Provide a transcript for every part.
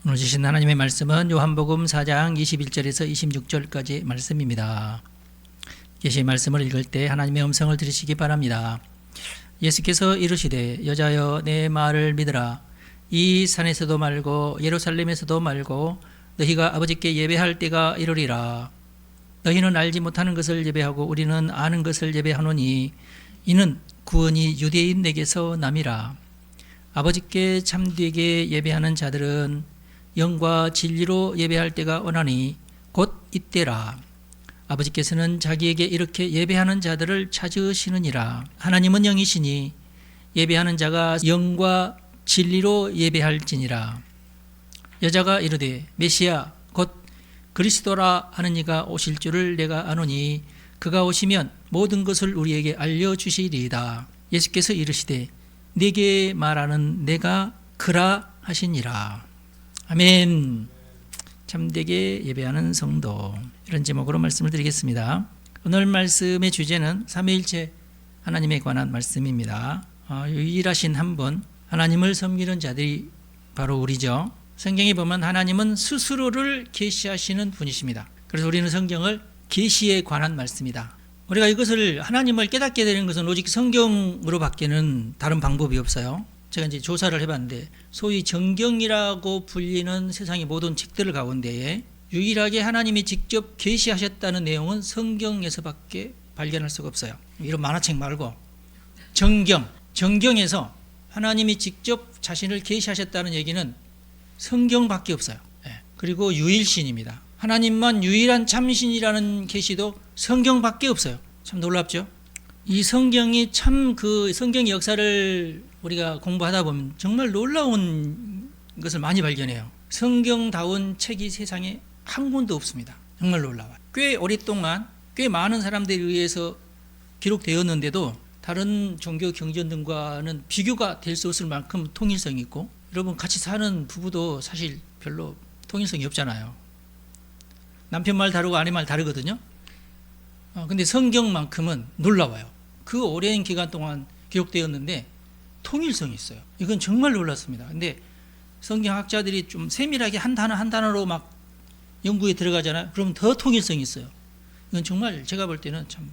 오늘 주신 하나님의 말씀은 요한복음 4장 21절에서 26절까지 말씀입니다. 계시 말씀을 읽을 때 하나님의 음성을 들으시기 바랍니다. 예수께서 이르시되 여자여 내 말을 믿으라. 이 산에서도 말고 예루살렘에서도 말고 너희가 아버지께 예배할 때가 이르리라. 너희는 알지 못하는 것을 예배하고 우리는 아는 것을 예배하노니 이는 구원이 유대인에게서 남이라. 아버지께 참되게 예배하는 자들은 영과 진리로 예배할 때가 오나니 곧 이때라. 아버지께서는 자기에게 이렇게 예배하는 자들을 찾으시느니라. 하나님은 영이시니 예배하는 자가 영과 진리로 예배할지니라. 여자가 이르되 메시아 곧 그리스도라 하는 이가 오실 줄을 내가 아노니 그가 오시면 모든 것을 우리에게 알려주시리이다. 예수께서 이르시되 네게 말하는 내가 그라 하시니라. 아멘. 참되게 예배하는 성도, 이런 제목으로 말씀을 드리겠습니다. 오늘 말씀의 주제는 삼위일체 하나님에 관한 말씀입니다. 유일하신 한 분, 하나님을 섬기는 자들이 바로 우리죠. 성경에 보면 하나님은 스스로를 계시하시는 분이십니다. 그래서 우리는 성경을 계시에 관한 말씀이다. 우리가 이것을 하나님을 깨닫게 되는 것은 오직 성경으로 밖에는 다른 방법이 없어요. 제가 이제 조사를 해봤는데 소위 정경이라고 불리는 세상의 모든 책들 가운데에 유일하게 하나님이 직접 계시하셨다는 내용은 성경에서밖에 발견할 수가 없어요. 이런 만화책 말고 정경에서 하나님이 직접 자신을 계시하셨다는 얘기는 성경밖에 없어요. 그리고 유일신입니다. 하나님만 유일한 참신이라는 계시도 성경밖에 없어요. 참 놀랍죠? 이 성경이 참 그 성경의 역사를 우리가 공부하다 보면 정말 놀라운 것을 많이 발견해요. 성경다운 책이 세상에 한 권도 없습니다. 정말 놀라워요. 꽤 오랫동안 꽤 많은 사람들에 의해서 기록되었는데도 다른 종교 경전들과는 비교가 될 수 없을 만큼 통일성이 있고, 여러분 같이 사는 부부도 사실 별로 통일성이 없잖아요. 남편 말 다르고 아내 말 다르거든요. 근데 성경만큼은 놀라워요. 그 오랜 기간 동안 기록되었는데 통일성이 있어요. 이건 정말 놀랐습니다. 근데 성경학자들이 좀 세밀하게 한 단어 한 단어로 막 연구에 들어가잖아요. 그러면 더 통일성이 있어요. 이건 정말 제가 볼 때는 참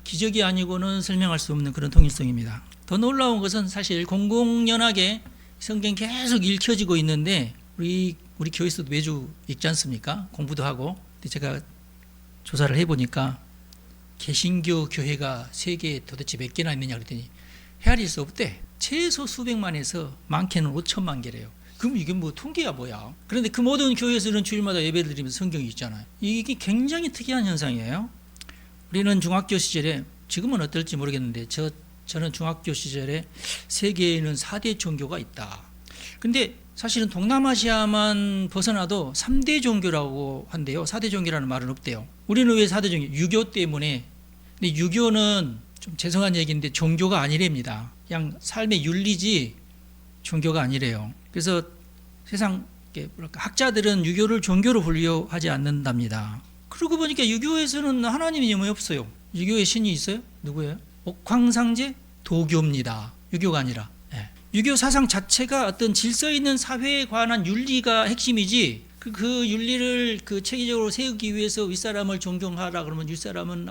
기적이 아니고는 설명할 수 없는 그런 통일성입니다. 더 놀라운 것은 사실 공공연하게 성경 계속 읽혀지고 있는데 우리 교회에서도 매주 읽지 않습니까? 공부도 하고. 근데 제가 조사를 해보니까 개신교 교회가 세계에 도대체 몇 개나 있느냐 그랬더니 헤아릴 수 없대. 최소 수백만에서 많게는 5천만 개래요. 그럼 이게 뭐 통계야 뭐야. 그런데 그 모든 교회에서는 주일마다 예배를 드리면서 성경이 있잖아요. 이게 굉장히 특이한 현상이에요. 우리는 중학교 시절에, 지금은 어떨지 모르겠는데 저는 중학교 시절에 세계에는 4대 종교가 있다. 근데 사실은 동남아시아만 벗어나도 3대 종교라고 한대요. 4대 종교라는 말은 없대요. 우리는 왜 4대 종교? 유교 때문에. 근데 유교는 좀 죄송한 얘기인데 종교가 아니랍니다. 그냥 삶의 윤리지 종교가 아니래요. 그래서 세상 학자들은 유교를 종교로 분류하지 않는답니다. 그러고 보니까 유교에서는 하나님이 왜 없어요? 유교의 신이 있어요? 누구예요? 옥황상제? 도교입니다. 유교가 아니라. 유교 사상 자체가 어떤 질서 있는 사회에 관한 윤리가 핵심이지, 그 윤리를 그 체계적으로 세우기 위해서 윗사람을 존경하라 그러면 윗사람은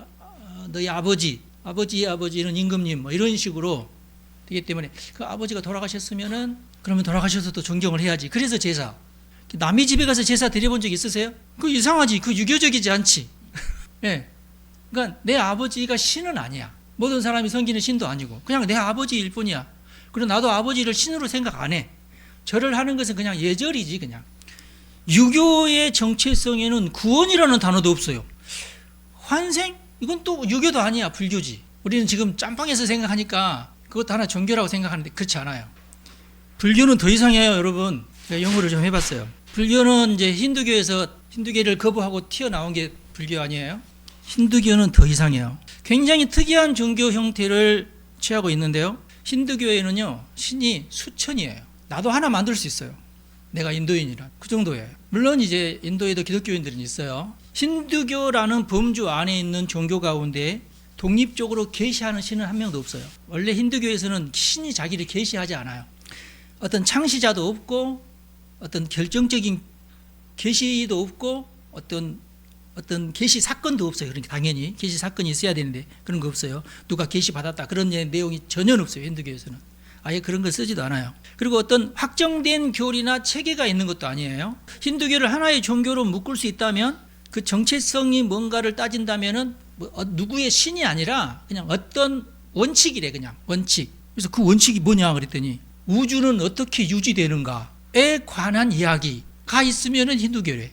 너희 아버지의 아버지는 임금님 뭐 이런 식으로 되기 때문에 그 아버지가 돌아가셨으면은 그러면 돌아가셔서도 존경을 해야지. 그래서 제사. 남의 집에 가서 제사 드려본 적 있으세요? 그 이상하지. 그 유교적이지 않지. 예. 그러니까 내 아버지가 신은 아니야. 모든 사람이 섬기는 신도 아니고 그냥 내 아버지일 뿐이야. 그리고 나도 아버지를 신으로 생각 안 해. 절을 하는 것은 그냥 예절이지 그냥. 유교의 정체성에는 구원이라는 단어도 없어요. 환생? 이건 또 유교도 아니야. 불교지. 우리는 지금 짬뽕에서 생각하니까 그것도 하나 종교라고 생각하는데 그렇지 않아요. 불교는 더 이상해요, 여러분. 제가 연구를 좀 해봤어요. 불교는 이제 힌두교를 거부하고 튀어나온 게 불교 아니에요? 힌두교는 더 이상해요. 굉장히 특이한 종교 형태를 취하고 있는데요. 힌두교에는요, 신이 수천이에요. 나도 하나 만들 수 있어요. 내가 인도인이라. 그 정도예요. 물론 이제 인도에도 기독교인들은 있어요. 힌두교라는 범주 안에 있는 종교 가운데 독립적으로 계시하는 신은 한 명도 없어요. 원래 힌두교에서는 신이 자기를 계시하지 않아요. 어떤 창시자도 없고 어떤 결정적인 계시도 없고 어떤 계시 사건도 없어요. 그러니까 당연히 계시 사건이 있어야 되는데 그런 거 없어요. 누가 계시 받았다 그런 내용이 전혀 없어요. 힌두교에서는 아예 그런 걸 쓰지도 않아요. 그리고 어떤 확정된 교리나 체계가 있는 것도 아니에요. 힌두교를 하나의 종교로 묶을 수 있다면 그 정체성이 뭔가를 따진다면은 누구의 신이 아니라 그냥 어떤 원칙이래. 그냥 원칙. 그래서 그 원칙이 뭐냐 그랬더니 우주는 어떻게 유지되는가에 관한 이야기가 있으면은 힌두교래.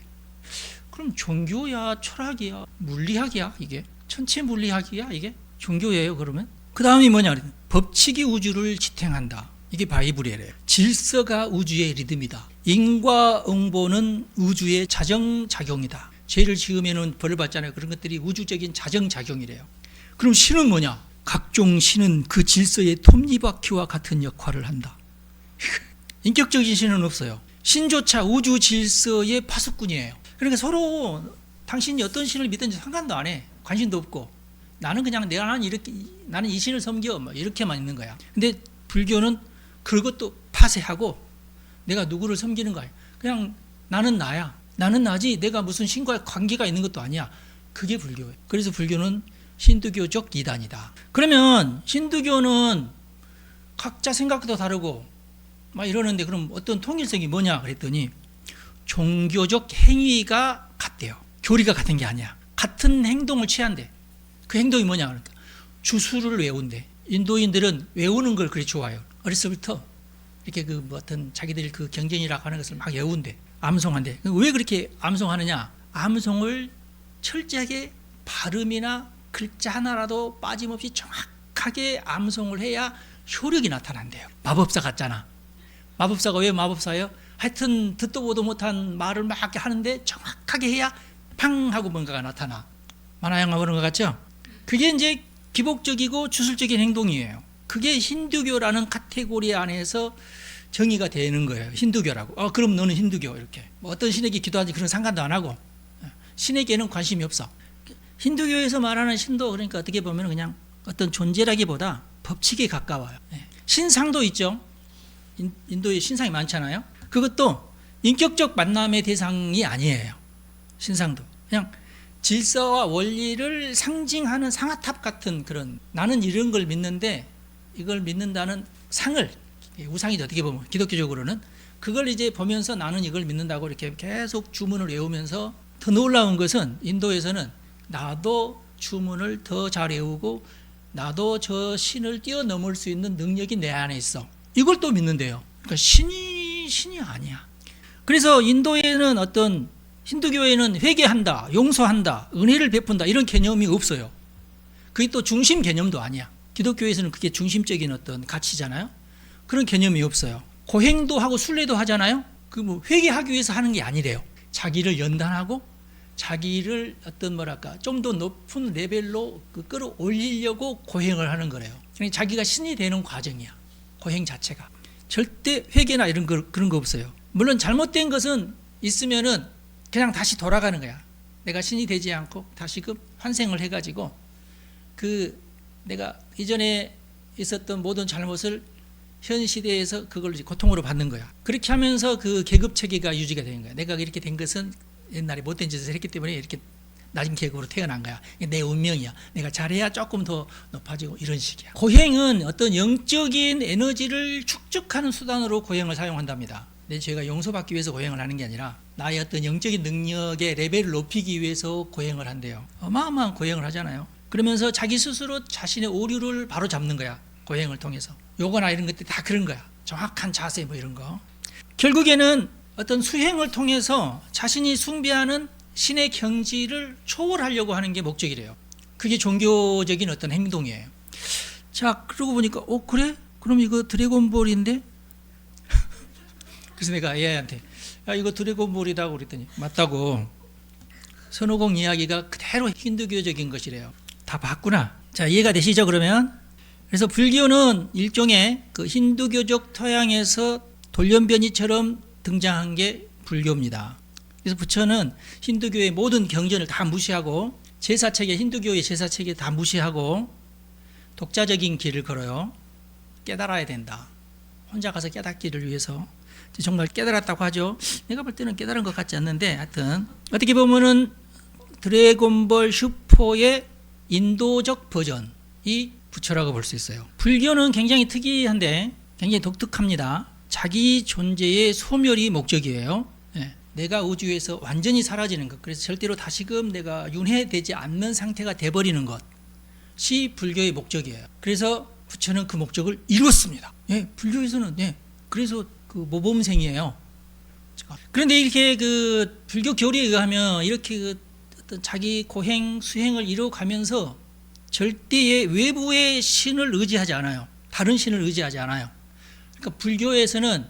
그럼 종교야, 철학이야, 물리학이야 이게? 천체 물리학이야 이게? 종교예요 그러면? 그 다음이 뭐냐 그랬더니 법칙이 우주를 지탱한다. 이게 바이블이래요. 질서가 우주의 리듬이다. 인과응보는 우주의 자정작용이다. 죄를 지으면 벌을 받잖아요. 그런 것들이 우주적인 자정작용이래요. 그럼 신은 뭐냐? 각종 신은 그 질서의 톱니바퀴와 같은 역할을 한다. 인격적인 신은 없어요. 신조차 우주 질서의 파수꾼이에요. 그러니까 서로 당신이 어떤 신을 믿든지 상관도 안 해. 관심도 없고 나는 그냥 나는 이 신을 섬겨 뭐 이렇게만 있는 거야. 근데 불교는 그것도 파쇄하고 내가 누구를 섬기는 거야. 그냥 나는 나야. 나는 나지 내가 무슨 신과 관계가 있는 것도 아니야. 그게 불교예요. 그래서 불교는 힌두교적 이단이다. 그러면 힌두교는 각자 생각도 다르고 막 이러는데 그럼 어떤 통일성이 뭐냐 그랬더니 종교적 행위가 같대요. 교리가 같은 게 아니야. 같은 행동을 취한대. 그 행동이 뭐냐 그러니까 주술을 외운대. 인도인들은 외우는 걸 그리 좋아해요. 어렸을 때부터 이렇게 어떤 자기들 그 경전이라고 하는 것을 막 외운대. 암송한대. 왜 그렇게 암송하느냐? 암송을 철저하게 발음이나 글자 하나라도 빠짐없이 정확하게 암송을 해야 효력이 나타난대요. 마법사 같잖아. 마법사가 왜 마법사예요? 하여튼 듣도 보도 못한 말을 막 하는데 정확하게 해야 팡 하고 뭔가가 나타나. 만화영화 보는 것 같죠? 그게 이제 기복적이고 주술적인 행동이에요. 그게 힌두교라는 카테고리 안에서 정의가 되는 거예요. 힌두교라고. 그럼 너는 힌두교 이렇게. 어떤 신에게 기도하지 그런 상관도 안 하고 신에게는 관심이 없어. 힌두교에서 말하는 신도 그러니까 어떻게 보면 그냥 어떤 존재라기보다 법칙에 가까워요. 신상도 있죠. 인도에 신상이 많잖아요. 그것도 인격적 만남의 대상이 아니에요. 신상도 그냥 질서와 원리를 상징하는 상아탑 같은 그런 나는 이런 걸 믿는데 이걸 믿는다는 상을 우상이죠. 어떻게 보면 기독교적으로는 그걸 이제 보면서 나는 이걸 믿는다고 이렇게 계속 주문을 외우면서 더 놀라운 것은 인도에서는 나도 주문을 더 잘 외우고 나도 저 신을 뛰어넘을 수 있는 능력이 내 안에 있어. 이걸 또 믿는데요. 그러니까 신이 아니야. 그래서 인도에는 어떤 힌두교에는 회개한다, 용서한다, 은혜를 베푼다 이런 개념이 없어요. 그게 또 중심 개념도 아니야. 기독교에서는 그게 중심적인 어떤 가치잖아요. 그런 개념이 없어요. 고행도 하고 순례도 하잖아요. 그 뭐 회개하기 위해서 하는 게 아니래요. 자기를 연단하고 자기를 어떤 좀 더 높은 레벨로 끌어올리려고 고행을 하는 거래요. 그러니까 자기가 신이 되는 과정이야. 고행 자체가. 절대 회개나 그런 거 없어요. 물론 잘못된 것은 있으면은 그냥 다시 돌아가는 거야. 내가 신이 되지 않고 다시금 환생을 해가지고 내가 이전에 있었던 모든 잘못을 현 시대에서 그걸 고통으로 받는 거야. 그렇게 하면서 그 계급 체계가 유지가 되는 거야. 내가 이렇게 된 것은 옛날에 못된 짓을 했기 때문에 이렇게 낮은 계급으로 태어난 거야. 내 운명이야. 내가 잘해야 조금 더 높아지고 이런 식이야. 고행은 어떤 영적인 에너지를 축적하는 수단으로 고행을 사용한답니다. 근데 저희가 용서받기 위해서 고행을 하는 게 아니라 나의 어떤 영적인 능력의 레벨을 높이기 위해서 고행을 한대요. 어마어마한 고행을 하잖아요. 그러면서 자기 스스로 자신의 오류를 바로 잡는 거야. 고행을 통해서. 요거나 이런 것들이 다 그런 거야. 정확한 자세 뭐 이런 거. 결국에는 어떤 수행을 통해서 자신이 숭배하는 신의 경지를 초월하려고 하는 게 목적이래요. 그게 종교적인 어떤 행동이에요. 자, 그러고 보니까 그래? 그럼 이거 드래곤볼인데? 그래서 내가 얘한테 야 이거 드래곤볼이다 그랬더니 맞다고. 선호공 이야기가 그대로 힌두교적인 것이래요. 다 봤구나. 자, 이해가 되시죠 그러면? 그래서 불교는 일종의 그 힌두교적 토양에서 돌연변이처럼 등장한 게 불교입니다. 그래서 부처는 힌두교의 모든 경전을 다 무시하고 제사체계, 힌두교의 제사체계 다 무시하고 독자적인 길을 걸어요. 깨달아야 된다. 혼자 가서 깨닫기를 위해서 정말 깨달았다고 하죠. 내가 볼 때는 깨달은 것 같지 않는데 하여튼 어떻게 보면은 드래곤볼 슈퍼의 인도적 버전이 부처라고 볼 수 있어요. 불교는 굉장히 특이한데 굉장히 독특합니다. 자기 존재의 소멸이 목적이에요. 내가 우주에서 완전히 사라지는 것, 그래서 절대로 다시금 내가 윤회되지 않는 상태가 돼버리는 것이 불교의 목적이에요. 그래서 부처는 그 목적을 이루었습니다. 불교에서는 그래서 그 모범생이에요. 그런데 이렇게 그 불교 교리에 의하면 이렇게 그 어떤 자기 고행 수행을 이루어가면서 절대의 외부의 신을 의지하지 않아요. 다른 신을 의지하지 않아요. 그러니까 불교에서는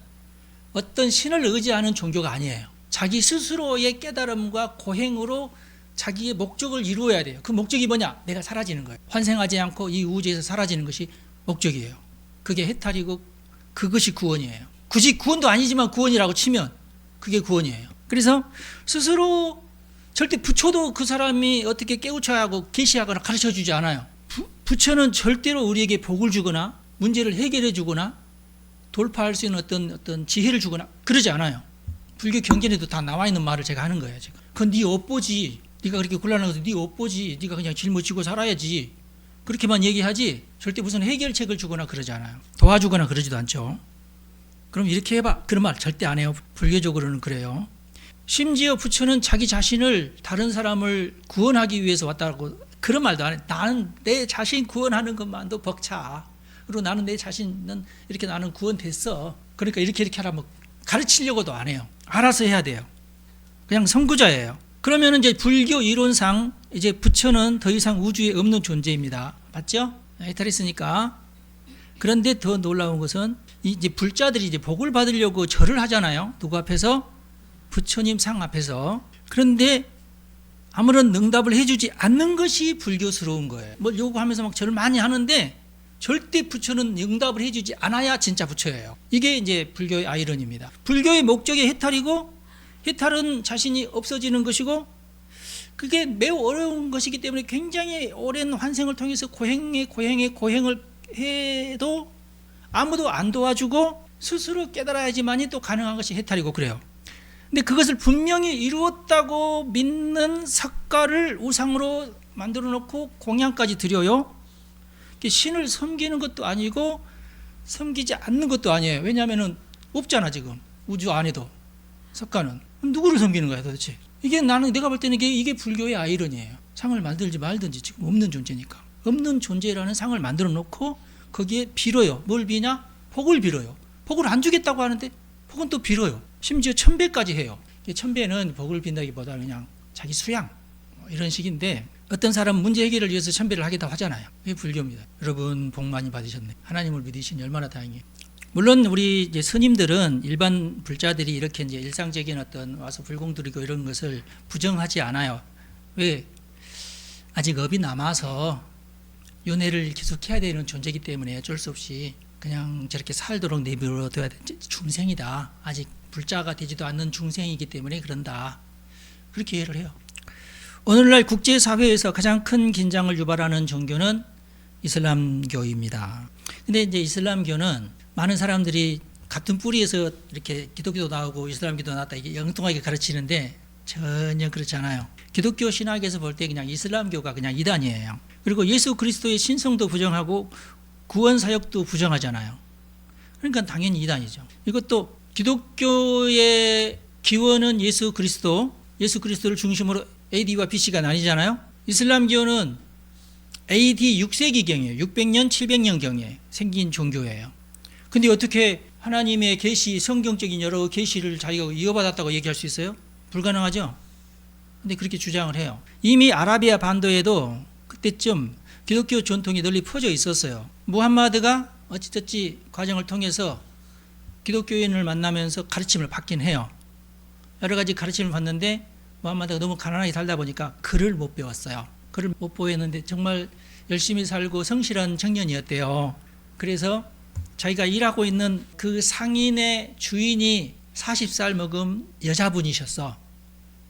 어떤 신을 의지하는 종교가 아니에요. 자기 스스로의 깨달음과 고행으로 자기의 목적을 이루어야 돼요. 그 목적이 뭐냐? 내가 사라지는 거예요. 환생하지 않고 이 우주에서 사라지는 것이 목적이에요. 그게 해탈이고 그것이 구원이에요. 굳이 구원도 아니지만 구원이라고 치면 그게 구원이에요. 그래서 스스로 절대 부처도 그 사람이 어떻게 깨우쳐야 하고 계시하거나 가르쳐주지 않아요. 부처는 절대로 우리에게 복을 주거나 문제를 해결해 주거나 돌파할 수 있는 어떤 지혜를 주거나 그러지 않아요. 불교 경전에도 다 나와 있는 말을 제가 하는 거예요. 지금. 그건 네 업보지. 네가 그렇게 곤란한 것도 네 업보지. 네가 그냥 짊어지고 살아야지. 그렇게만 얘기하지 절대 무슨 해결책을 주거나 그러지 않아요. 도와주거나 그러지도 않죠. 그럼 이렇게 해봐. 그런 말 절대 안 해요. 불교적으로는 그래요. 심지어 부처는 자기 자신을 다른 사람을 구원하기 위해서 왔다고 그런 말도 안 해요. 나는 내 자신 구원하는 것만도 벅차. 그리고 나는 내 자신은 이렇게 나는 구원됐어. 그러니까 이렇게 하라 뭐 가르치려고도 안 해요. 알아서 해야 돼요. 그냥 선구자예요. 그러면 이제 불교 이론상 이제 부처는 더 이상 우주에 없는 존재입니다. 맞죠? 해탈했으니까. 그런데 더 놀라운 것은 이제 불자들이 이제 복을 받으려고 절을 하잖아요. 누구 앞에서? 부처님 상 앞에서. 그런데 아무런 응답을 해주지 않는 것이 불교스러운 거예요. 뭘 요구하면서 막 절을 많이 하는데 절대 부처는 응답을 해주지 않아야 진짜 부처예요. 이게 이제 불교의 아이러니입니다. 불교의 목적이 해탈이고 해탈은 자신이 없어지는 것이고 그게 매우 어려운 것이기 때문에 굉장히 오랜 환생을 통해서 고행을 해도 아무도 안 도와주고 스스로 깨달아야지만이 또 가능한 것이 해탈이고 그래요. 근데 그것을 분명히 이루었다고 믿는 석가를 우상으로 만들어 놓고 공양까지 드려요. 신을 섬기는 것도 아니고 섬기지 않는 것도 아니에요. 왜냐하면 없잖아 지금 우주 안에도 석가는. 누구를 섬기는 거야 도대체? 이게 내가 볼 때는 이게 불교의 아이러니예요. 상을 만들지 말든지 지금 없는 존재니까. 없는 존재라는 상을 만들어 놓고 거기에 빌어요. 뭘 비냐? 복을 빌어요. 복을 안 주겠다고 하는데 복은 또 빌어요. 심지어 천배까지 해요. 천배는 복을 빈다기보다 그냥 자기 수양 이런 식인데 어떤 사람은 문제 해결을 위해서 천배를 하겠다고 하잖아요. 그게 불교입니다. 여러분 복 많이 받으셨네. 하나님을 믿으시니 얼마나 다행이에요. 물론 우리 이제 스님들은 일반 불자들이 이렇게 이제 일상적인 어떤 와서 불공드리고 이런 것을 부정하지 않아요. 왜? 아직 업이 남아서 윤회를 계속 해야 되는 존재이기 때문에 어쩔 수 없이 그냥 저렇게 살도록 내버려둬야 돼. 중생이다. 아직 불자가 되지도 않는 중생이기 때문에 그런다. 그렇게 이해를 해요. 오늘날 국제사회에서 가장 큰 긴장을 유발하는 종교는 이슬람교입니다. 근데 이제 이슬람교는 많은 사람들이 같은 뿌리에서 이렇게 기독교도 나오고 이슬람교도 나왔다 이게 엉뚱하게 가르치는데 전혀 그렇지 않아요. 기독교 신학에서 볼 때 그냥 이슬람교가 그냥 이단이에요. 그리고 예수 그리스도의 신성도 부정하고 구원 사역도 부정하잖아요. 그러니까 당연히 이단이죠. 이것도 기독교의 기원은 예수 그리스도를 중심으로 AD와 BC가 나뉘잖아요. 이슬람교는 AD 6세기경이에요. 600년, 700년경에 생긴 종교예요. 근데 어떻게 하나님의 계시, 성경적인 여러 계시를 자기가 이어받았다고 얘기할 수 있어요? 불가능하죠. 근데 그렇게 주장을 해요. 이미 아라비아 반도에도 그때쯤 기독교 전통이 널리 퍼져 있었어요. 무함마드가 어찌저찌 과정을 통해서 기독교인을 만나면서 가르침을 받긴 해요. 여러 가지 가르침을 받는데 무함마드가 너무 가난하게 살다 보니까 글을 못 배웠어요. 글을 못 배웠는데 정말 열심히 살고 성실한 청년이었대요. 그래서 자기가 일하고 있는 그 상인의 주인이 40살 먹은 여자분이셨어.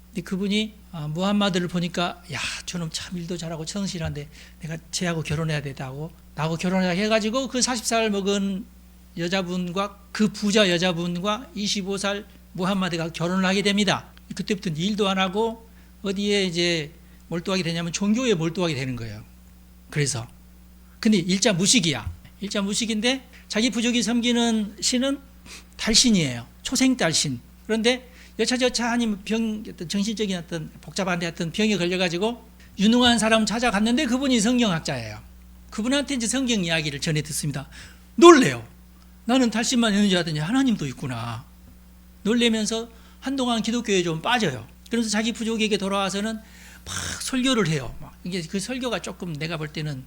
근데 그분이 무함마드를 보니까 야, 저놈 참 일도 잘하고 성실한데 내가 쟤하고 결혼해야 된다고 나하고 결혼해야 해가지고 그 40살 먹은 여자분과 그 부자 여자분과 25살 무함마드가 결혼을 하게 됩니다. 그때부터는 일도 안 하고 어디에 이제 몰두하게 되냐면 종교에 몰두하게 되는 거예요. 그래서 근데 일자 무식이야. 일자 무식인데 자기 부족이 섬기는 신은 달신이에요. 초생달신. 그런데 여차저차하니 어떤 정신적인 어떤 복잡한 데 어떤 병에 걸려가지고 유능한 사람 찾아갔는데 그분이 성경학자예요. 그분한테 이제 성경 이야기를 전해 듣습니다. 놀래요. 나는 달신만 있는 줄 알았더니 하나님도 있구나. 놀래면서 한동안 기독교에 좀 빠져요. 그래서 자기 부족에게 돌아와서는 막 설교를 해요. 이게 그 설교가 조금 내가 볼 때는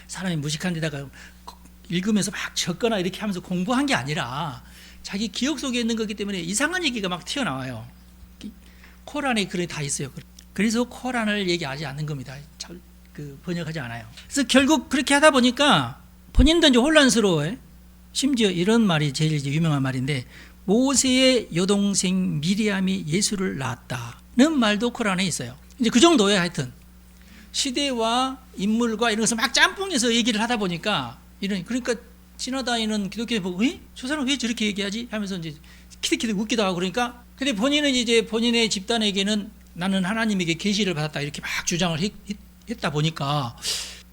사람이 무식한 데다가 읽으면서 막 적거나 이렇게 하면서 공부한 게 아니라 자기 기억 속에 있는 거기 때문에 이상한 얘기가 막 튀어나와요. 코란에 그런 게 다 있어요. 그래서 코란을 얘기하지 않는 겁니다. 잘 번역하지 않아요. 그래서 결국 그렇게 하다 보니까 본인도 이제 혼란스러워요. 심지어 이런 말이 제일 이제 유명한 말인데 모세의 여동생 미리암이 예수를 낳았다는 말도 코란에 있어요. 이제 그 정도예요. 하여튼 시대와 인물과 이런 것을 막 짬뽕해서 얘기를 하다 보니까 그러니까 지나다니는 기독교에 보고 저 사람 왜 저렇게 얘기하지? 하면서 이제 키득키득 웃기도 하고 그러니까 근데 본인은 이제 본인의 집단에게는 나는 하나님에게 계시를 받았다 이렇게 막 주장을 했다 보니까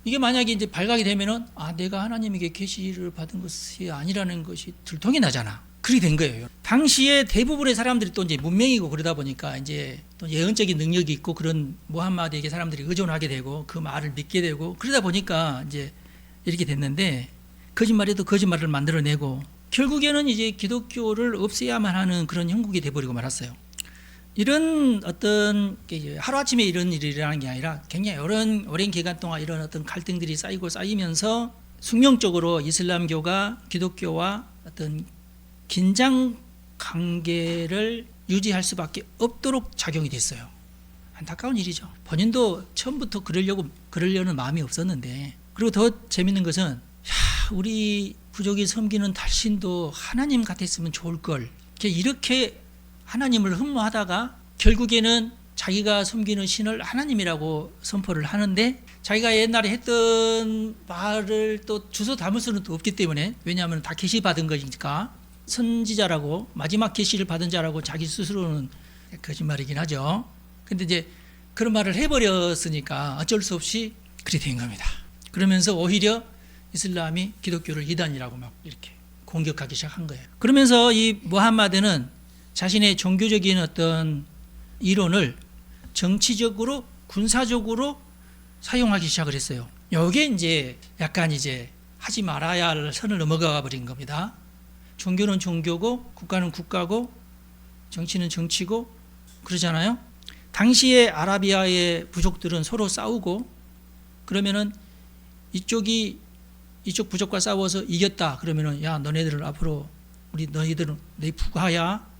이게 만약에 이제 발각이 되면은 내가 하나님에게 계시를 받은 것이 아니라는 것이 들통이 나잖아. 그렇게 된 거예요. 당시에 대부분의 사람들이 또 이제 문명이고 그러다 보니까 이제 또 예언적인 능력이 있고 그런 무함마드에게 사람들이 의존하게 되고 그 말을 믿게 되고 그러다 보니까 이제 이렇게 됐는데 거짓말에도 거짓말을 만들어내고 결국에는 이제 기독교를 없애야만 하는 그런 형국이 돼버리고 말았어요. 이런 어떤 하루아침에 이런 일이 일어나는 게 아니라 굉장히 오랜 기간 동안 이런 어떤 갈등들이 쌓이면서 숙명적으로 이슬람교가 기독교와 어떤 긴장 관계를 유지할 수밖에 없도록 작용이 됐어요. 안타까운 일이죠. 본인도 처음부터 그러려는 마음이 없었는데 그리고 더 재밌는 것은 우리 부족이 섬기는 달신도 하나님 같았으면 좋을 걸 이렇게 하나님을 흠모하다가 결국에는 자기가 섬기는 신을 하나님이라고 선포를 하는데 자기가 옛날에 했던 말을 또 주워 담을 수는 또 없기 때문에 왜냐하면 다 계시 받은 거니까 선지자라고 마지막 계시를 받은 자라고 자기 스스로는 거짓말이긴 하죠. 근데 이제 그런 말을 해버렸으니까 어쩔 수 없이 그렇게 된 겁니다. 그러면서 오히려 이슬람이 기독교를 이단이라고 막 이렇게 공격하기 시작한 거예요. 그러면서 이 무함마드는 자신의 종교적인 어떤 이론을 정치적으로 군사적으로 사용하기 시작을 했어요. 이게 이제 약간 이제 하지 말아야 할 선을 넘어가 버린 겁니다. 종교는 종교고 국가는 국가고 정치는 정치고 그러잖아요. 당시에 아라비아의 부족들은 서로 싸우고 그러면은 이쪽 부족과 싸워서 이겼다 그러면은 야 너네들은 앞으로 너희들은 내 부하야.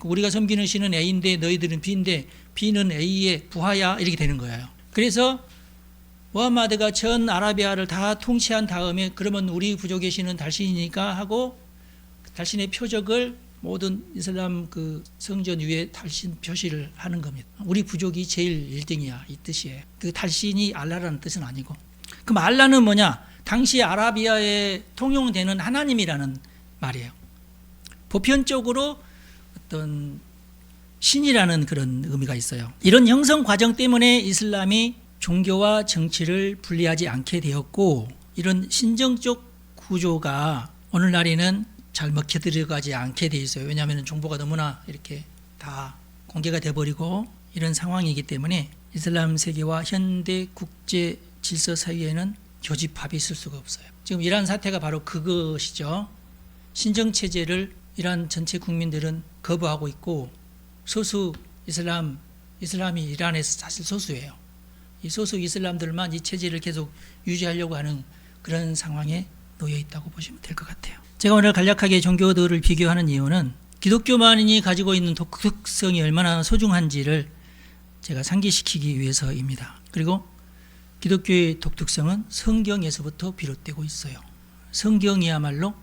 우리가 섬기는 신은 A인데 너희들은 B인데 B는 A의 부하야 이렇게 되는 거예요. 그래서 무함마드가 전 아라비아를 다 통치한 다음에 그러면 우리 부족의 신은 달신이니까 하고 달신의 표적을 모든 이슬람 그 성전 위에 달신 표시를 하는 겁니다. 우리 부족이 제일 1등이야 이 뜻이에요. 그 달신이 알라라는 뜻은 아니고 그럼 알라는 뭐냐? 당시 아라비아에 통용되는 하나님이라는 말이에요. 보편적으로 어떤 신이라는 그런 의미가 있어요. 이런 형성 과정 때문에 이슬람이 종교와 정치를 분리하지 않게 되었고 이런 신정적 구조가 오늘날에는 잘 먹혀 들어가지 않게 돼 있어요. 왜냐하면 정보가 너무나 이렇게 다 공개가 돼버리고 이런 상황이기 때문에 이슬람 세계와 현대 국제 질서 사이에는 교집합이 있을 수가 없어요. 지금 이란 사태가 바로 그것이죠. 신정체제를 이란 전체 국민들은 거부하고 있고 소수 이슬람이 이란에서 사실 소수예요. 이 소수 이슬람들만 이 체제를 계속 유지하려고 하는 그런 상황에 놓여 있다고 보시면 될 것 같아요. 제가 오늘 간략하게 종교들을 비교하는 이유는 기독교만이 가지고 있는 독특성이 얼마나 소중한지를 제가 상기시키기 위해서입니다. 그리고 기독교의 독특성은 성경에서부터 비롯되고 있어요. 성경이야말로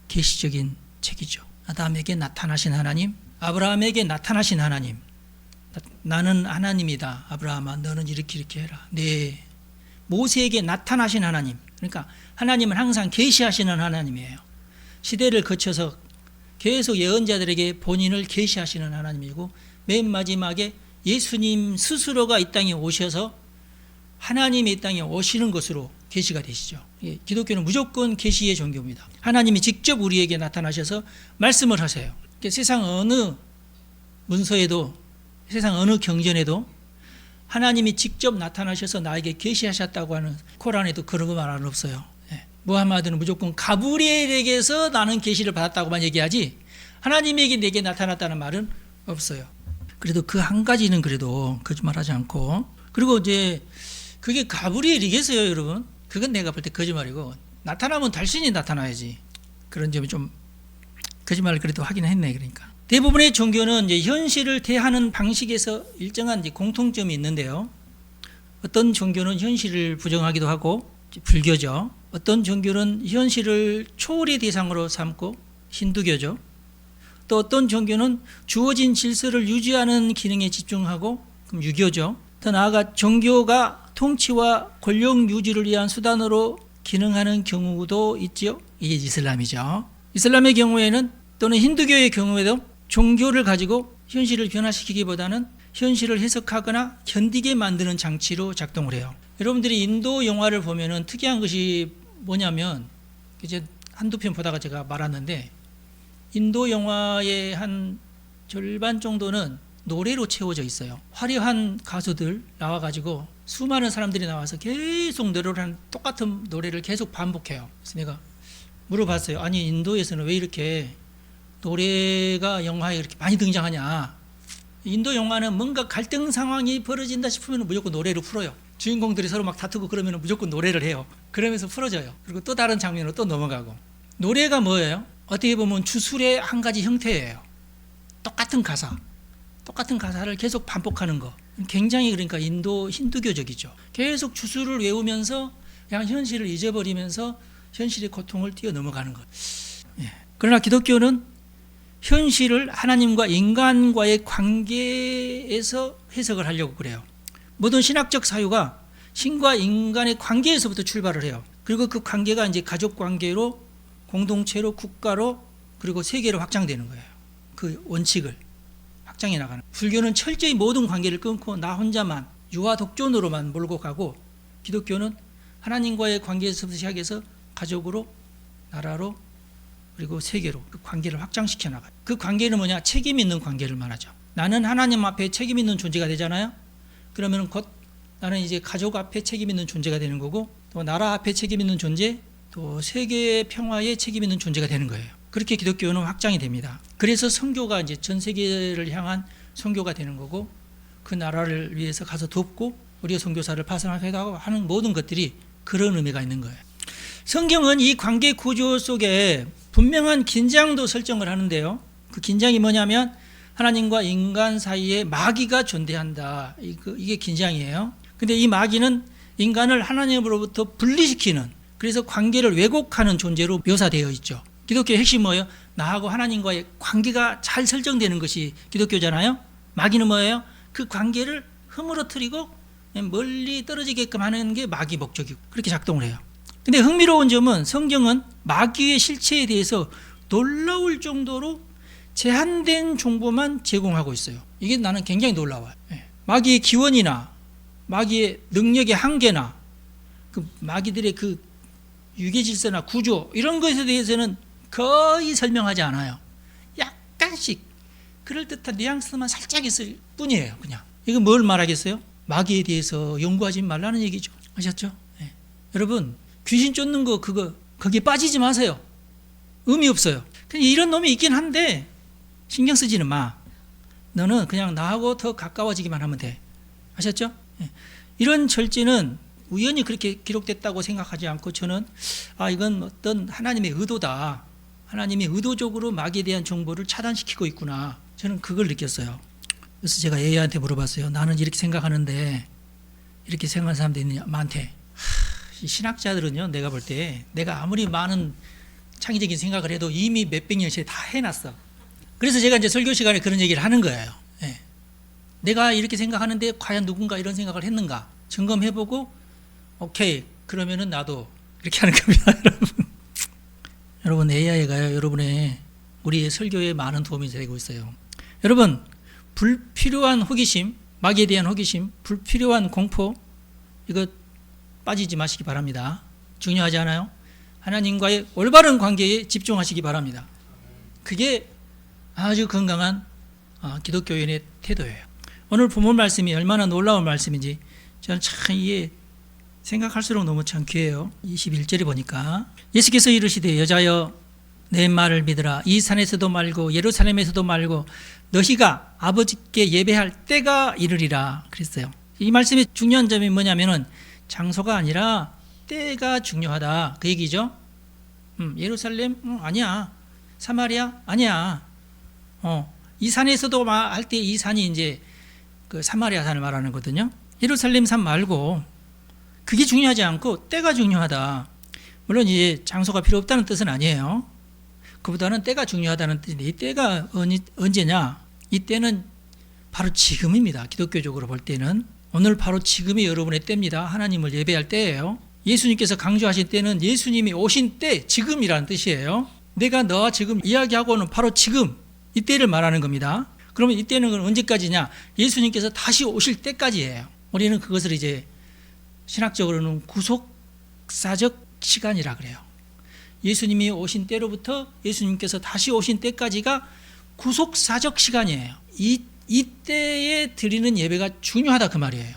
계시적인 책이죠. 아담에게 나타나신 하나님, 아브라함에게 나타나신 하나님. 나는 하나님이다. 아브라함아, 너는 이렇게 해라. 네. 모세에게 나타나신 하나님. 그러니까 하나님은 항상 계시하시는 하나님이에요. 시대를 거쳐서 계속 예언자들에게 본인을 계시하시는 하나님이고 맨 마지막에 예수님 스스로가 이 땅에 오셔서 하나님이 이 땅에 오시는 것으로 계시가 되시죠. 기독교는 무조건 계시의 종교입니다. 하나님이 직접 우리에게 나타나셔서 말씀을 하세요. 세상 어느 문서에도 세상 어느 경전에도 하나님이 직접 나타나셔서 나에게 계시하셨다고 하는 코란에도 그런 말은 없어요. 무함마드는 무조건 가브리엘에게서 나는 계시를 받았다고만 얘기하지 하나님에게 내게 나타났다는 말은 없어요. 그래도 그 한 가지는 그래도 거짓말하지 않고, 그리고 이제 그게 가브리엘이겠어요, 여러분? 그건 내가 볼 때 거짓말이고, 나타나면 달신이 나타나야지. 그런 점이 좀 거짓말을 그래도 하긴 했네. 그러니까 대부분의 종교는 이제 현실을 대하는 방식에서 일정한 이제 공통점이 있는데요. 어떤 종교는 현실을 부정하기도 하고, 불교죠. 어떤 종교는 현실을 초월의 대상으로 삼고, 힌두교죠. 또 어떤 종교는 주어진 질서를 유지하는 기능에 집중하고, 그럼 유교죠. 더 나아가 종교가 통치와 권력 유지를 위한 수단으로 기능하는 경우도 있죠. 이게 이슬람이죠. 이슬람의 경우에는 또는 힌두교의 경우에도 종교를 가지고 현실을 변화시키기보다는 현실을 해석하거나 견디게 만드는 장치로 작동을 해요. 여러분들이 인도 영화를 보면은 특이한 것이 뭐냐면, 이제 한두 편 보다가 제가 말았는데, 인도 영화의 한 절반 정도는 노래로 채워져 있어요. 화려한 가수들 나와가지고 수많은 사람들이 나와서 계속 노래를 한 똑같은 노래를 계속 반복해요. 그래서 내가 물어봤어요. 아니 인도에서는 왜 이렇게 노래가 영화에 이렇게 많이 등장하냐. 인도 영화는 뭔가 갈등 상황이 벌어진다 싶으면 무조건 노래로 풀어요. 주인공들이 서로 막 다투고 그러면 무조건 노래를 해요. 그러면서 풀어져요. 그리고 또 다른 장면으로 또 넘어가고. 노래가 뭐예요? 어떻게 보면 주술의 한 가지 형태예요. 똑같은 가사, 똑같은 가사를 계속 반복하는 거. 굉장히 그러니까 인도 힌두교적이죠. 계속 주술을 외우면서 그냥 현실을 잊어버리면서 현실의 고통을 뛰어넘어가는 것. 그러나 기독교는 현실을 하나님과 인간과의 관계에서 해석을 하려고 그래요. 모든 신학적 사유가 신과 인간의 관계에서부터 출발을 해요. 그리고 그 관계가 이제 가족 관계로, 공동체로, 국가로, 그리고 세계로 확장되는 거예요. 그 원칙을 확장해 나가는. 불교는 철저히 모든 관계를 끊고 나 혼자만 유아 독존으로만 몰고 가고, 기독교는 하나님과의 관계에서부터 시작해서 가족으로, 나라로, 그리고 세계로 그 관계를 확장시켜 나가요. 그 관계는 뭐냐? 책임 있는 관계를 말하죠. 나는 하나님 앞에 책임 있는 존재가 되잖아요. 그러면 곧 나는 이제 가족 앞에 책임 있는 존재가 되는 거고, 또 나라 앞에 책임 있는 존재, 또 세계의 평화에 책임 있는 존재가 되는 거예요. 그렇게 기독교는 확장이 됩니다. 그래서 선교가 이제 전 세계를 향한 선교가 되는 거고, 그 나라를 위해서 가서 돕고 우리의 선교사를 파송하기도 하고 하는 모든 것들이 그런 의미가 있는 거예요. 성경은 이 관계 구조 속에 분명한 긴장도 설정을 하는데요. 그 긴장이 뭐냐면 하나님과 인간 사이에 마귀가 존재한다. 이게 긴장이에요. 근데 이 마귀는 인간을 하나님으로부터 분리시키는, 그래서 관계를 왜곡하는 존재로 묘사되어 있죠. 기독교의 핵심이 뭐예요? 나하고 하나님과의 관계가 잘 설정되는 것이 기독교잖아요. 마귀는 뭐예요? 그 관계를 흐물어뜨리고 멀리 떨어지게끔 하는 게 마귀 목적이고, 그렇게 작동을 해요. 근데 흥미로운 점은 성경은 마귀의 실체에 대해서 놀라울 정도로 제한된 정보만 제공하고 있어요. 이게 나는 굉장히 놀라워요. 마귀의 기원이나 마귀의 능력의 한계나 그 마귀들의 그 유계 질서나 구조, 이런 것에 대해서는 거의 설명하지 않아요. 약간씩 그럴듯한 뉘앙스만 살짝 있을 뿐이에요. 그냥 이거 뭘 말하겠어요? 마귀에 대해서 연구하지 말라는 얘기죠. 아셨죠? 여러분, 귀신 쫓는 거 거기에 빠지지 마세요. 의미 없어요. 그냥 이런 놈이 있긴 한데 신경 쓰지는 마. 너는 그냥 나하고 더 가까워지기만 하면 돼. 아셨죠? 이런 절제는 우연히 그렇게 기록됐다고 생각하지 않고, 저는 이건 어떤 하나님의 의도다. 하나님이 의도적으로 마귀에 대한 정보를 차단시키고 있구나. 저는 그걸 느꼈어요. 그래서 제가 A한테 물어봤어요. 나는 이렇게 생각하는데 이렇게 생각하는 사람도 있느냐? 많대. 신학자들은요, 내가 볼 때 내가 아무리 많은 창의적인 생각을 해도 이미 몇백 년씩 다 해놨어. 그래서 제가 이제 설교 시간에 그런 얘기를 하는 거예요. 내가 이렇게 생각하는데 과연 누군가 이런 생각을 했는가 점검해보고, 오케이, 그러면은 나도 이렇게 하는 겁니다. 여러분. 여러분, AI가요, 여러분의 우리의 설교에 많은 도움이 되고 있어요. 여러분, 불필요한 호기심, 마귀에 대한 호기심, 불필요한 공포, 이거 빠지지 마시기 바랍니다. 중요하지 않아요? 하나님과의 올바른 관계에 집중하시기 바랍니다. 그게 아주 건강한 기독교인의 태도예요. 오늘 본문 말씀이 얼마나 놀라운 말씀인지 저는 참 이게 생각할수록 너무 참 귀해요. 21절에 보니까 예수께서 이르시되 여자여 내 말을 믿으라. 이 산에서도 말고 예루살렘에서도 말고 너희가 아버지께 예배할 때가 이르리라 그랬어요. 이 말씀의 중요한 점이 뭐냐면은 장소가 아니라 때가 중요하다 그 얘기죠. 예루살렘? 아니야. 사마리아? 아니야. 이 산에서도 할 때 이 산이 이제 그 사마리아 산을 말하는 거거든요. 예루살렘 산 말고 그게 중요하지 않고 때가 중요하다. 물론 이제 장소가 필요 없다는 뜻은 아니에요. 그보다는 때가 중요하다는 뜻인데 이 때가 언제냐? 이 때는 바로 지금입니다. 기독교적으로 볼 때는 오늘 바로 지금이 여러분의 때입니다. 하나님을 예배할 때예요. 예수님께서 강조하신 때는 예수님이 오신 때, 지금이라는 뜻이에요. 내가 너와 지금 이야기하고는 바로 지금 이 때를 말하는 겁니다. 그러면 이때는 언제까지냐? 예수님께서 다시 오실 때까지예요. 우리는 그것을 이제 신학적으로는 구속사적 시간이라 그래요. 예수님이 오신 때로부터 예수님께서 다시 오신 때까지가 구속사적 시간이에요. 이 때에 드리는 예배가 중요하다 그 말이에요.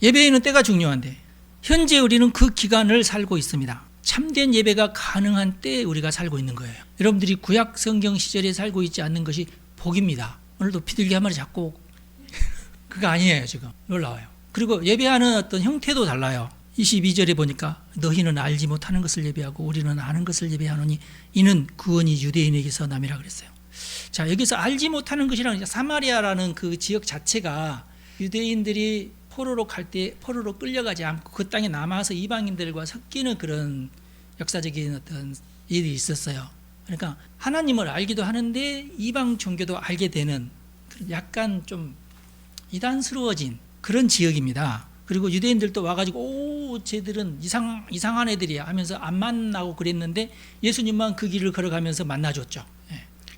예배에는 때가 중요한데 현재 우리는 그 기간을 살고 있습니다. 참된 예배가 가능한 때에 우리가 살고 있는 거예요. 여러분들이 구약 성경 시절에 살고 있지 않는 것이 복입니다. 오늘도 비둘기 한 마리 잡고 그거 아니에요. 지금 놀라워요. 그리고 예배하는 어떤 형태도 달라요. 22절에 보니까 너희는 알지 못하는 것을 예배하고 우리는 아는 것을 예배하노니 이는 구원이 유대인에게서 남이라 그랬어요. 자, 여기서 알지 못하는 것이라는 사마리아라는 그 지역 자체가 유대인들이 포로로 갈 때 포로로 끌려가지 않고 그 땅에 남아서 이방인들과 섞이는 그런 역사적인 어떤 일이 있었어요. 그러니까 하나님을 알기도 하는데 이방 종교도 알게 되는 약간 좀 이단스러워진 그런 지역입니다. 그리고 유대인들도 와가지고 오 쟤들은 이상한 애들이야 하면서 안 만나고 그랬는데 예수님만 그 길을 걸어가면서 만나줬죠.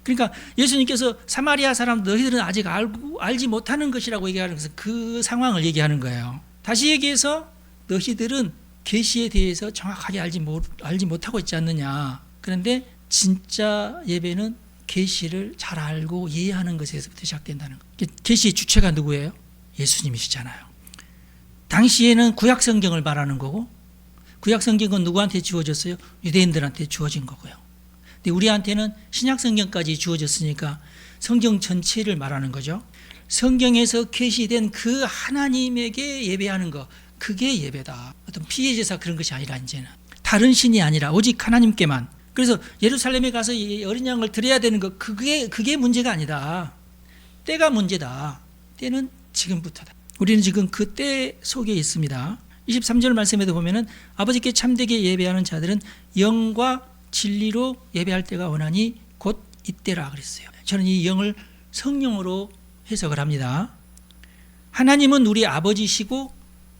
그러니까 예수님께서 사마리아 사람 너희들은 아직 알지 못하는 것이라고 얘기하는 것은 그 상황을 얘기하는 거예요. 다시 얘기해서 너희들은 계시에 대해서 정확하게 알지 못하고 있지 않느냐. 그런데 진짜 예배는 계시를 잘 알고 이해하는 것에서부터 시작된다는 거. 계시의 주체가 누구예요? 예수님이시잖아요. 당시에는 구약 성경을 말하는 거고 구약 성경은 누구한테 주어졌어요? 유대인들한테 주어진 거고요. 근데 우리한테는 신약 성경까지 주어졌으니까 성경 전체를 말하는 거죠. 성경에서 계시된 그 하나님에게 예배하는 거, 그게 예배다. 어떤 피해 제사 그런 것이 아니라 이제는 다른 신이 아니라 오직 하나님께만. 그래서 예루살렘에 가서 이 어린 양을 드려야 되는 거, 그게 문제가 아니다. 때가 문제다. 때는 지금부터다. 우리는 지금 그 때 속에 있습니다. 23절 말씀에도 보면은 아버지께 참되게 예배하는 자들은 영과 진리로 예배할 때가 오나니 곧 이때라 그랬어요. 저는 이 영을 성령으로 해석을 합니다. 하나님은 우리 아버지시고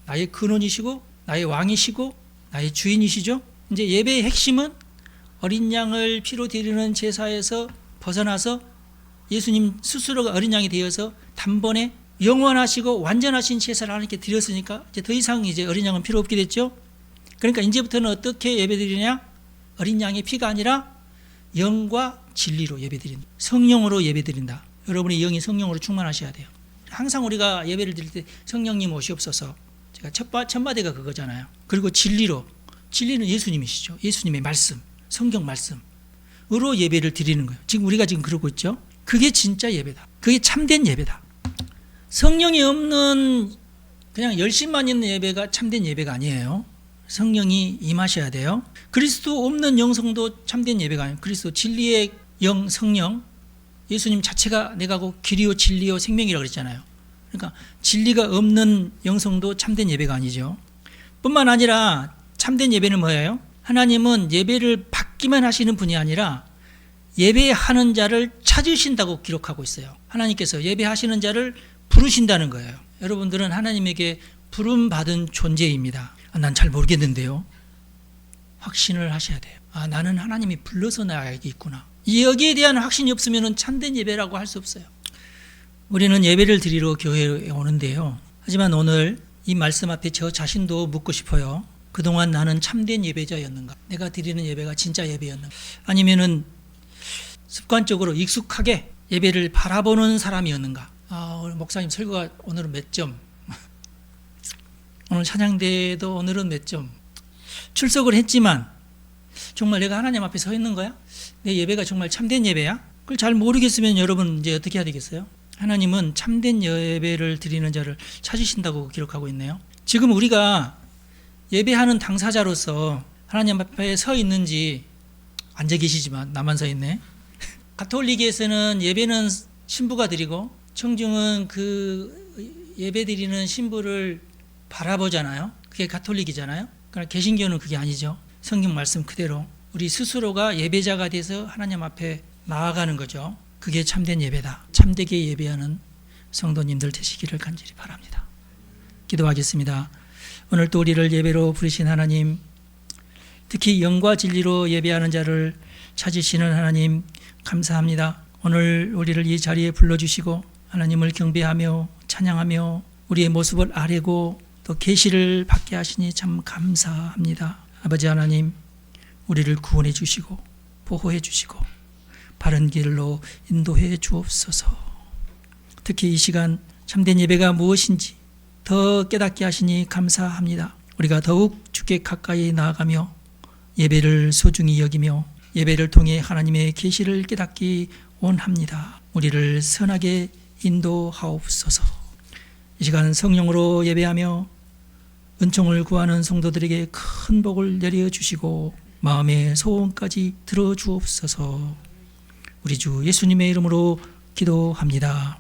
나의 근원이시고 나의 왕이시고 나의 주인이시죠. 이제 예배의 핵심은 어린 양을 피로 드리는 제사에서 벗어나서 예수님 스스로가 어린 양이 되어서 단번에 영원하시고 완전하신 제사를 하나님께 드렸으니까 이제 더 이상 이제 어린 양은 필요 없게 됐죠. 그러니까 이제부터는 어떻게 예배드리냐? 어린 양의 피가 아니라 영과 진리로 예배드린다. 성령으로 예배드린다. 여러분의 영이 성령으로 충만하셔야 돼요. 항상 우리가 예배를 드릴 때 성령님 오시옵소서. 제가 첫 마디가 그거잖아요. 그리고 진리로. 진리는 예수님이시죠. 예수님의 말씀, 성경 말씀으로 예배를 드리는 거예요. 지금 우리가 지금 그러고 있죠. 그게 진짜 예배다. 그게 참된 예배다. 성령이 없는 그냥 열심만 있는 예배가 참된 예배가 아니에요. 성령이 임하셔야 돼요. 그리스도 없는 영성도 참된 예배가 아니에요. 그리스도 진리의 영 성령, 예수님 자체가 내가고 길이요 진리요 생명이라고 그랬잖아요. 그러니까 진리가 없는 영성도 참된 예배가 아니죠. 뿐만 아니라 참된 예배는 뭐예요? 하나님은 예배를 받기만 하시는 분이 아니라 예배하는 자를 찾으신다고 기록하고 있어요. 하나님께서 예배하시는 자를 부르신다는 거예요. 여러분들은 하나님에게 부름받은 존재입니다. 난 잘 모르겠는데요. 확신을 하셔야 돼요. 아, 나는 하나님이 불러서 나에게 있구나. 여기에 대한 확신이 없으면 참된 예배라고 할 수 없어요. 우리는 예배를 드리러 교회에 오는데요. 하지만 오늘 이 말씀 앞에 저 자신도 묻고 싶어요. 그동안 나는 참된 예배자였는가? 내가 드리는 예배가 진짜 예배였는가? 아니면은 습관적으로 익숙하게 예배를 바라보는 사람이었는가? 오늘 목사님 설교가 오늘은 몇 점? 오늘 찬양대도 오늘은 몇 점? 출석을 했지만 정말 내가 하나님 앞에 서 있는 거야? 내 예배가 정말 참된 예배야? 그걸 잘 모르겠으면 여러분 이제 어떻게 해야 되겠어요? 하나님은 참된 예배를 드리는 자를 찾으신다고 기록하고 있네요. 지금 우리가 예배하는 당사자로서 하나님 앞에 서 있는지, 앉아 계시지만 나만 서 있네. 가톨릭에서는 예배는 신부가 드리고 청중은 그 예배 드리는 신부를 바라보잖아요. 그게 가톨릭이잖아요. 그러나 개신교는 그게 아니죠. 성경 말씀 그대로 우리 스스로가 예배자가 돼서 하나님 앞에 나아가는 거죠. 그게 참된 예배다. 참되게 예배하는 성도님들 되시기를 간절히 바랍니다. 기도하겠습니다. 오늘 또 우리를 예배로 부르신 하나님, 특히 영과 진리로 예배하는 자를 찾으시는 하나님 감사합니다. 오늘 우리를 이 자리에 불러주시고 하나님을 경배하며 찬양하며 우리의 모습을 아뢰고 또 계시를 받게 하시니 참 감사합니다. 아버지 하나님, 우리를 구원해 주시고 보호해 주시고 바른 길로 인도해 주옵소서. 특히 이 시간 참된 예배가 무엇인지 더 깨닫게 하시니 감사합니다. 우리가 더욱 주께 가까이 나아가며 예배를 소중히 여기며 예배를 통해 하나님의 계시를 깨닫기 원합니다. 우리를 선하게 인도하옵소서. 이 시간 성령으로 예배하며 은총을 구하는 성도들에게 큰 복을 내려주시고 마음의 소원까지 들어주옵소서. 우리 주 예수님의 이름으로 기도합니다.